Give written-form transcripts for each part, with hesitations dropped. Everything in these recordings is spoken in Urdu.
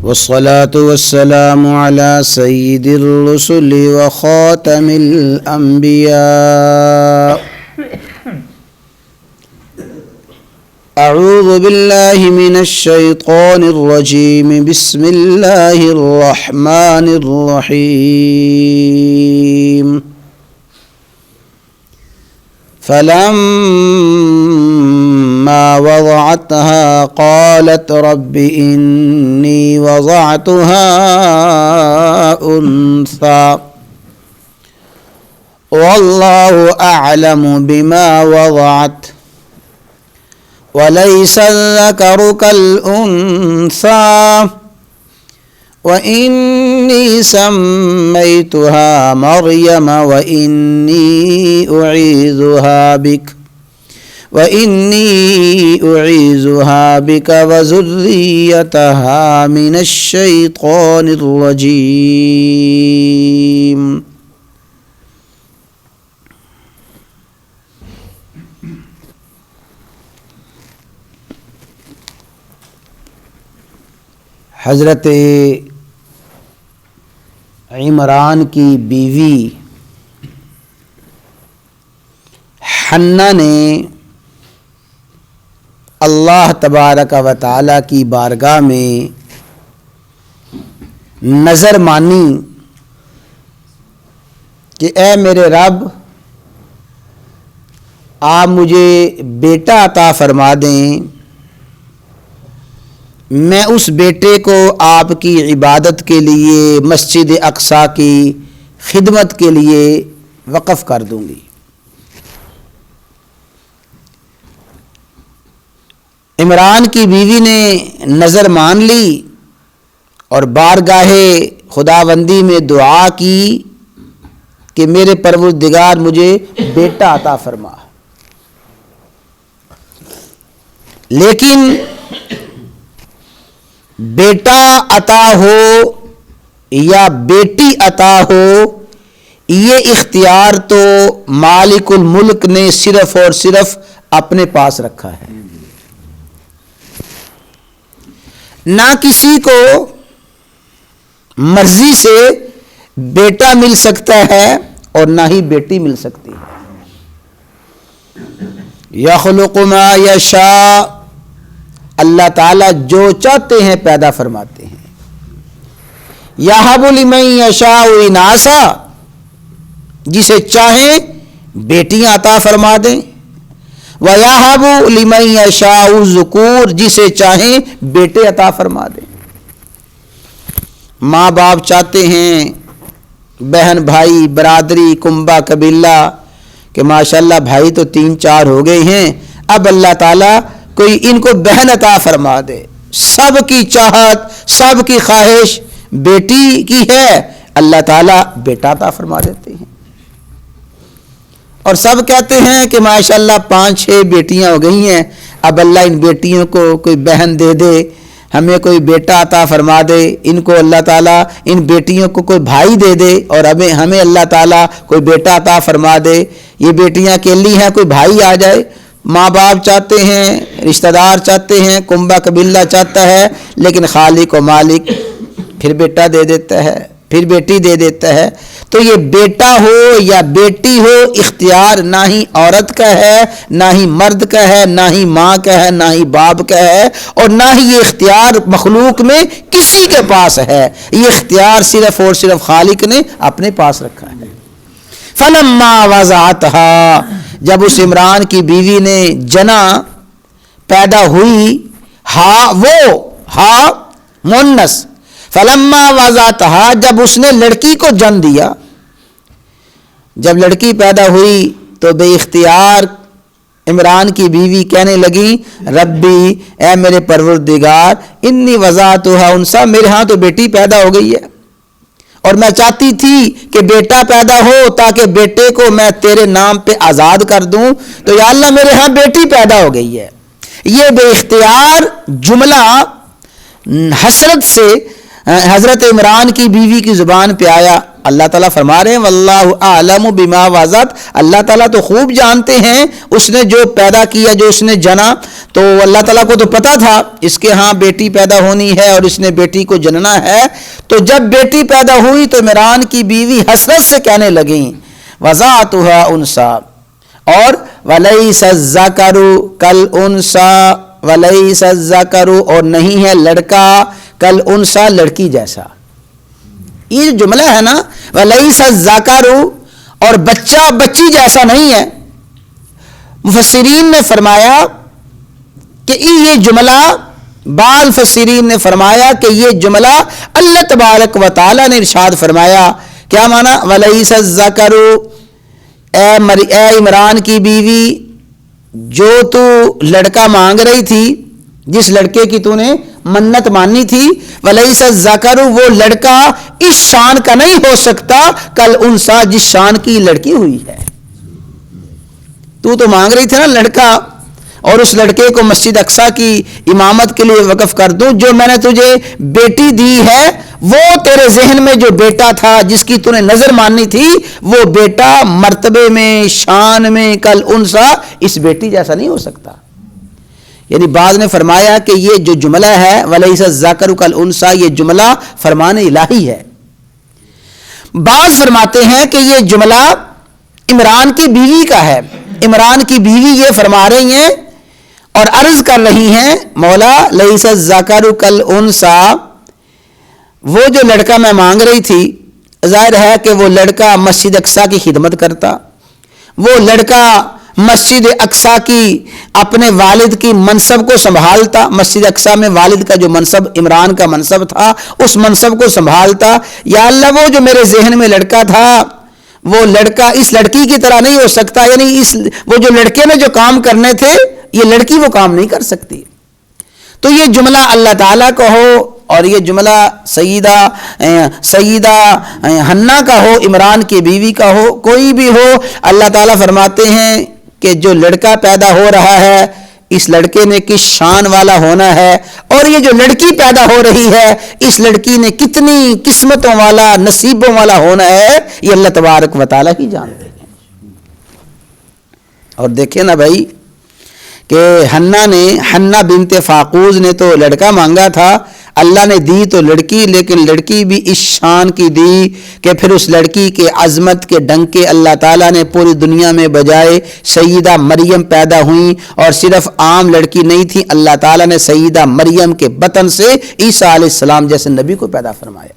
والصلاة والسلام على سيد الرسل وخاتم الأنبياء. أعوذ بالله من الشيطان الرجيم. بسم الله الرحمن الرحيم. فلما وضعتها قالت رب إني وضعتها أنثى والله أعلم بما وضعت وليس الذكر كالأنثى وإني سميتها مريم وإني أعيذها بك وذريتها من الشيطان الرجيم. حضرت عمران کی بیوی حنہ نے اللہ تبارک و تعالی کی بارگاہ میں نظر مانی کہ اے میرے رب، آپ مجھے بیٹا عطا فرما دیں، میں اس بیٹے کو آپ کی عبادت کے لیے مسجد اقصی کی خدمت کے لیے وقف کر دوں گی۔ عمران کی بیوی نے نظر مان لی اور بارگاہ خداوندی میں دعا کی کہ میرے پروردگار مجھے بیٹا عطا فرما۔ لیکن بیٹا عطا ہو یا بیٹی عطا ہو، یہ اختیار تو مالک الملک نے صرف اور صرف اپنے پاس رکھا ہے۔ نہ کسی کو مرضی سے بیٹا مل سکتا ہے اور نہ ہی بیٹی مل سکتی ہے۔ یخلق ما یشاء، اللہ تعالیٰ جو چاہتے ہیں پیدا فرماتے ہیں۔ یہب لمن یشاء اناسا، جسے چاہیں بیٹیاں عطا فرما دیں، وَيَهَبُ لِمَن يَشَاءُ الذُّكُورَ، جسے چاہیں بیٹے عطا فرما دیں۔ ماں باپ چاہتے ہیں بہن بھائی برادری کنبہ قبیلہ کہ ماشاءاللہ بھائی تو 3-4 ہو گئے ہیں، اب اللہ تعالیٰ کوئی ان کو بہن عطا فرما دے۔ سب کی چاہت، سب کی خواہش بیٹی کی ہے، اللہ تعالیٰ بیٹا عطا فرما دیتے ہیں۔ اور سب کہتے ہیں کہ ماشاءاللہ 5-6 بیٹیاں ہو گئی ہیں، اب اللہ ان بیٹیوں کو کوئی بہن دے دے، ہمیں کوئی بیٹا عطا فرما دے، ان کو اللہ تعالیٰ ان بیٹیوں کو کوئی بھائی دے دے، اور ہمیں اللہ تعالیٰ کوئی بیٹا عطا فرما دے۔ یہ بیٹیاں اکیلی ہیں، کوئی بھائی آ جائے۔ ماں باپ چاہتے ہیں، رشتہ دار چاہتے ہیں، کنبہ قبیلہ چاہتا ہے، لیکن خالق و مالک پھر بیٹا دے دیتا ہے، پھر بیٹی دے دیتا ہے۔ تو یہ بیٹا ہو یا بیٹی ہو، اختیار نہ ہی عورت کا ہے، نہ ہی مرد کا ہے، نہ ہی ماں کا ہے، نہ ہی باپ کا ہے، اور نہ ہی یہ اختیار مخلوق میں کسی کے پاس ہے۔ یہ اختیار صرف اور صرف خالق نے اپنے پاس رکھا ہے۔ فلما وضعتها، جب اس عمران کی بیوی نے جنا پیدا ہوئی، ہا مونس، فلما وضعتها، جب اس نے لڑکی کو جن دیا، جب لڑکی پیدا ہوئی تو بے اختیار عمران کی بیوی کہنے لگی ربی، اے میرے پروردگار، انی وضعتها انثی، میرے ہاں تو بیٹی پیدا ہو گئی ہے، اور میں چاہتی تھی کہ بیٹا پیدا ہو تاکہ بیٹے کو میں تیرے نام پہ آزاد کر دوں، تو یا اللہ میرے ہاں بیٹی پیدا ہو گئی ہے۔ یہ بے اختیار جملہ حسرت سے حضرت عمران کی بیوی کی زبان پہ آیا۔ اللہ تعالیٰ فرما رہے ہیں واللہ اعلم بما وضعت، اللہ تعالیٰ تو خوب جانتے ہیں اس نے جو پیدا کیا، جو اس نے جنا، تو اللہ تعالیٰ کو تو پتا تھا اس کے ہاں بیٹی پیدا ہونی ہے اور اس نے بیٹی کو جننا ہے۔ تو جب بیٹی پیدا ہوئی تو عمران کی بیوی حسرت سے کہنے لگیں وضعتها انثى، اور ولیس الذکر کالانثى، ولیس الذکر، اور نہیں ہے لڑکا کالانثى، لڑکی جیسا۔ یہ جو جملہ ہے نا ولیس الذکر، اور بچہ بچی جیسا نہیں ہے، مفسرین نے فرمایا کہ یہ جملہ، بعض مفسرین نے فرمایا کہ یہ جملہ اللہ تبارک و تعالی نے ارشاد فرمایا، کیا معنی؟ ولیس الذکر، اے عمران کی بیوی، جو تو لڑکا مانگ رہی تھی، جس لڑکے کی تو نے منت مانی تھی، ولیس الذکر، وہ لڑکا اس شان کا نہیں ہو سکتا کالانثی، جس شان کی لڑکی ہوئی ہے۔ تو مانگ رہی تھی نا لڑکا، اور اس لڑکے کو مسجد اقصی کی امامت کے لیے وقف کر دوں، جو میں نے تجھے بیٹی دی ہے وہ تیرے ذہن میں جو بیٹا تھا جس کی تو نے نظر ماننی تھی، وہ بیٹا مرتبے میں، شان میں کالانثی، اس بیٹی جیسا نہیں ہو سکتا۔ یعنی بعض نے فرمایا کہ یہ جو جملہ ہے ولیس الذکر کالانثی، یہ جملہ فرمان الہی ہے۔ بعض فرماتے ہیں کہ یہ جملہ عمران کی بیوی کا ہے، عمران کی بیوی یہ فرما رہی ہیں اور عرض کر رہی ہیں مولا لیس الذکر کالانثی، وہ جو لڑکا میں مانگ رہی تھی، ظاہر ہے کہ وہ لڑکا مسجد اقصی کی خدمت کرتا، وہ لڑکا مسجد اقصی کی اپنے والد کی منصب کو سنبھالتا، مسجد اقصی میں والد کا جو منصب عمران کا منصب تھا اس منصب کو سنبھالتا۔ یا اللہ وہ جو میرے ذہن میں لڑکا تھا وہ لڑکا اس لڑکی کی طرح نہیں ہو سکتا، یعنی وہ جو لڑکے نے جو کام کرنے تھے یہ لڑکی وہ کام نہیں کر سکتی۔ تو یہ جملہ اللہ تعالیٰ کا ہو اور یہ جملہ سیدہ حنا کا ہو، عمران کی بیوی کا ہو، کوئی بھی ہو، اللہ تعالیٰ فرماتے ہیں کہ جو لڑکا پیدا ہو رہا ہے اس لڑکے نے کس شان والا ہونا ہے، اور یہ جو لڑکی پیدا ہو رہی ہے اس لڑکی نے کتنی قسمتوں والا، نصیبوں والا ہونا ہے، یہ اللہ تبارک و تعالیٰ ہی جانتے ہیں۔ اور دیکھیں نا بھائی کہ حنا بنت فاقوز نے تو لڑکا مانگا تھا، اللہ نے دی تو لڑکی، لیکن لڑکی بھی اس شان کی دی کہ پھر اس لڑکی کے عظمت کے ڈنکے اللہ تعالیٰ نے پوری دنیا میں بجائے۔ سیدہ مریم پیدا ہوئیں، اور صرف عام لڑکی نہیں تھی، اللہ تعالیٰ نے سیدہ مریم کے بطن سے عیسیٰ علیہ السلام جیسے نبی کو پیدا فرمایا۔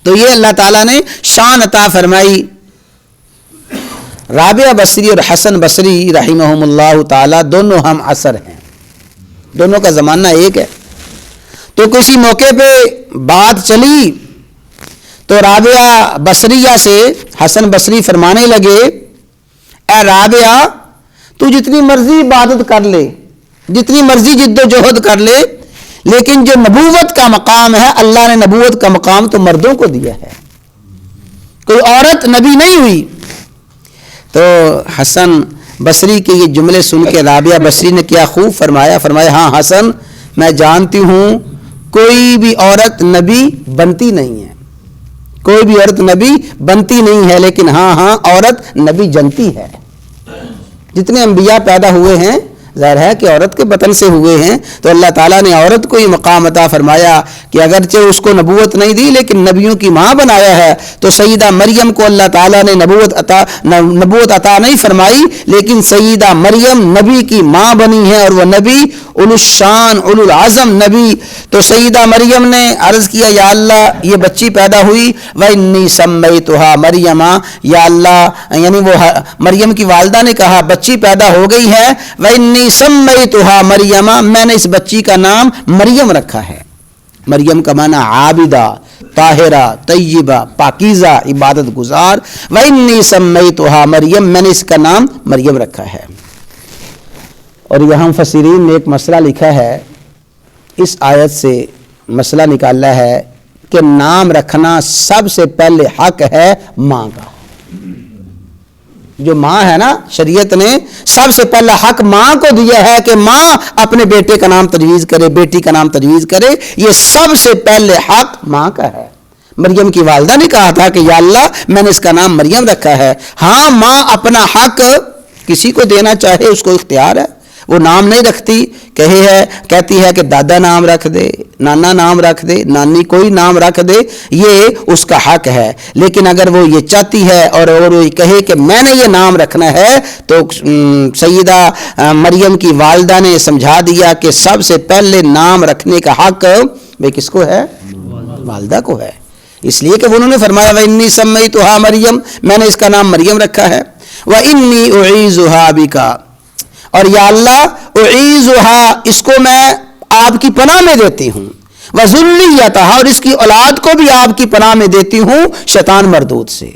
تو یہ اللہ تعالیٰ نے شان عطا فرمائی۔ رابعہ بصری اور حسن بصری رحمہم اللہ تعالیٰ دونوں ہم عصر ہیں، دونوں کا زمانہ ایک ہے۔ تو کسی موقع پہ بات چلی تو رابعہ بصریہ سے حسن بصری فرمانے لگے اے رابعہ تو جتنی مرضی عبادت کر لے، جتنی مرضی جد و جہد کر لے، لیکن جو نبوت کا مقام ہے اللہ نے نبوت کا مقام تو مردوں کو دیا ہے، کوئی عورت نبی نہیں ہوئی۔ تو حسن بصری کے یہ جملے سن کے رابعہ بصری نے کیا خوب فرمایا، ہاں حسن میں جانتی ہوں کوئی بھی عورت نبی بنتی نہیں ہے، کوئی بھی عورت نبی بنتی نہیں ہے، لیکن ہاں عورت نبی جنتی ہے۔ جتنے انبیاء پیدا ہوئے ہیں ظاہر ہے کہ عورت کے بطن سے ہوئے ہیں، تو اللہ تعالیٰ نے عورت کو یہ مقام عطا فرمایا کہ اگرچہ اس کو نبوت نہیں دی لیکن نبیوں کی ماں بنایا ہے۔ تو سیدہ مریم کو اللہ تعالیٰ نے نبوت عطا نہیں فرمائی، لیکن سیدہ مریم نبی کی ماں بنی ہے، اور وہ نبی اولو الشان اولو العظم نبی۔ تو سیدہ مریم نے عرض کیا یا اللہ یہ بچی پیدا ہوئی، وَإِنِّي سَمَّيْتُهَا مَرْيَمَ، یا اللہ یعنی وہ مریم کی والدہ نے کہا بچی پیدا ہو گئی ہے، وَإِنِّي سَمَّيْتُهَا مَرْيَمَ، میں نے اس بچی کا نام مریم رکھا ہے۔ مریم کا معنی عابدہ، طاہرہ، طیبہ، پاکیزہ، عبادت گزار۔ وَإِنِّي سَمَّيْتُهَا مَرْيَمَ، میں نے اس کا نام مریم رکھا ہے۔ اور یہاں مفسرین نے ایک مسئلہ لکھا ہے، اس آیت سے مسئلہ نکالا ہے کہ نام رکھنا سب سے پہلے حق ہے ماں کا۔ جو ماں ہے نا، شریعت نے سب سے پہلا حق ماں کو دیا ہے کہ ماں اپنے بیٹے کا نام تجویز کرے، بیٹی کا نام تجویز کرے، یہ سب سے پہلے حق ماں کا ہے۔ مریم کی والدہ نے کہا تھا کہ یا اللہ میں نے اس کا نام مریم رکھا ہے. ہاں ماں اپنا حق کسی کو دینا چاہے اس کو اختیار ہے, وہ نام نہیں رکھتی, کہتی ہے کہ دادا نام رکھ دے, نانا نام رکھ دے, نانی, کوئی نام رکھ دے, یہ اس کا حق ہے. لیکن اگر وہ یہ چاہتی ہے اور وہ کہے کہ میں نے یہ نام رکھنا ہے, تو سیدہ مریم کی والدہ نے سمجھا دیا کہ سب سے پہلے نام رکھنے کا حق بھئی کس کو ہے؟ والدہ کو ہے. اس لیے کہ انہوں نے فرمایا وَإِنِّي سَمَّيْتُهَا مریم, میں نے اس کا نام مریم رکھا ہے. وَإِنِّي أُعِيذُهَا بِكَ, اور یا اللہ اعیذها, اس کو میں آپ کی پناہ میں دیتی ہوں, وذریتها, اور اس کی اولاد کو بھی آپ کی پناہ میں دیتی ہوں شیطان مردود سے.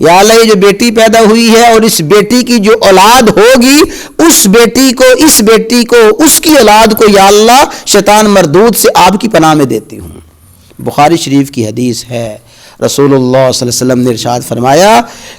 یا اللہ یہ جو بیٹی پیدا ہوئی ہے اور اس بیٹی کی جو اولاد ہوگی, اس بیٹی کو, اس بیٹی کو, اس کی اولاد کو یا اللہ شیطان مردود سے آپ کی پناہ میں دیتی ہوں. بخاری شریف کی حدیث ہے, رسول اللہ صلی اللہ علیہ وسلم نے ارشاد فرمایا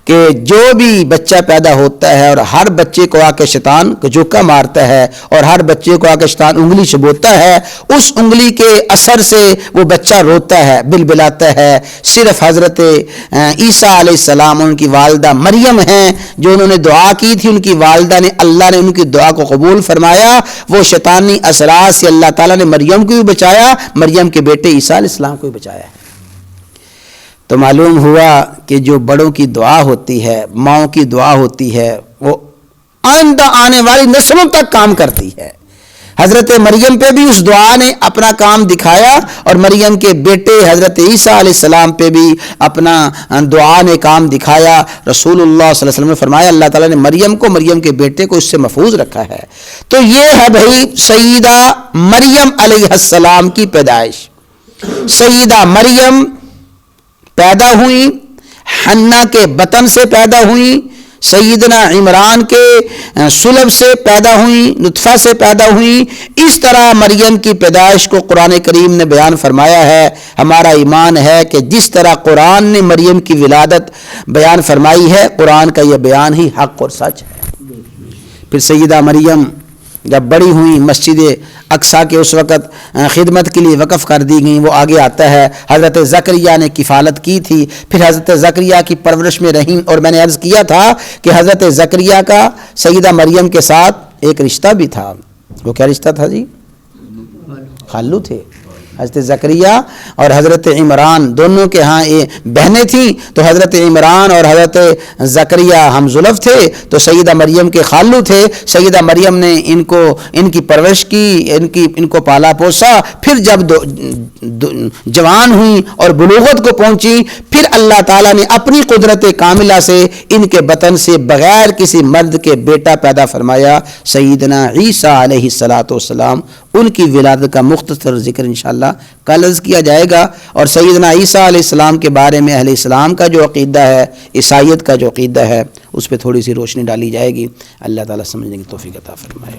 کہ جو بھی بچہ پیدا ہوتا ہے اور ہر بچے کو آ کے شیطان جوکا مارتا ہے اور ہر بچے کو آ کے شیطان انگلی چبوتا ہے, اس انگلی کے اثر سے وہ بچہ روتا ہے, بلبلاتا ہے. صرف حضرت عیسیٰ علیہ السلام, ان کی والدہ مریم ہیں, جو انہوں نے دعا کی تھی, ان کی والدہ نے, اللہ نے ان کی دعا کو قبول فرمایا. وہ شیطانی اثرات سے اللہ تعالیٰ نے مریم کو بھی بچایا, مریم کے بیٹے عیسیٰ علیہ السلام کو بھی بچایا. تو معلوم ہوا کہ جو بڑوں کی دعا ہوتی ہے, ماؤں کی دعا ہوتی ہے, وہ آئندہ آنے والی نسلوں تک کام کرتی ہے. حضرت مریم پہ بھی اس دعا نے اپنا کام دکھایا, اور مریم کے بیٹے حضرت عیسیٰ علیہ السلام پہ بھی اپنا دعا نے کام دکھایا. رسول اللہ صلی اللہ علیہ وسلم نے فرمایا اللہ تعالیٰ نے مریم کو, مریم کے بیٹے کو اس سے محفوظ رکھا ہے. تو یہ ہے بھائی سیدہ مریم علیہ السلام کی پیدائش. سیدہ مریم پیدا ہوئی, حنا کے بطن سے پیدا ہوئی, سیدنا عمران کے صلب سے پیدا ہوئی, نطفہ سے پیدا ہوئی. اس طرح مریم کی پیدائش کو قرآن کریم نے بیان فرمایا ہے. ہمارا ایمان ہے کہ جس طرح قرآن نے مریم کی ولادت بیان فرمائی ہے, قرآن کا یہ بیان ہی حق اور سچ ہے. پھر سیدہ مریم جب بڑی ہوئی, مسجد اقصیٰ کے اس وقت خدمت کے لیے وقف کر دی گئیں. وہ آگے آتا ہے حضرت زکریا نے کفالت کی تھی, پھر حضرت زکریا کی پرورش میں رہیں. اور میں نے عرض کیا تھا کہ حضرت زکریا کا سیدہ مریم کے ساتھ ایک رشتہ بھی تھا. وہ کیا رشتہ تھا جی؟ خالو تھے. حضرت زکریا اور حضرت عمران دونوں کے ہاں بہنیں تھیں, تو حضرت عمران اور حضرت زکریا ہم زلف تھے, تو سیدہ مریم کے خالو تھے. سیدہ مریم نے ان کی پرورش کی, ان کو پالا پوسا. پھر جب جوان ہوئی اور بلوغت کو پہنچی, پھر اللہ تعالیٰ نے اپنی قدرت کاملہ سے ان کے بطن سے بغیر کسی مرد کے بیٹا پیدا فرمایا, سیدنا عیسیٰ علیہ الصلوۃ والسلام. ان کی ولادت کا مختصر ذکر انشاءاللہ کل عرض کیا جائے گا. اور سیدنا عیسیٰ علیہ السلام کے بارے میں اہل اسلام کا جو عقیدہ ہے, عیسائیت کا جو عقیدہ ہے, اس پہ تھوڑی سی روشنی ڈالی جائے گی. اللہ تعالیٰ سمجھنے کی توفیق عطا فرمائے.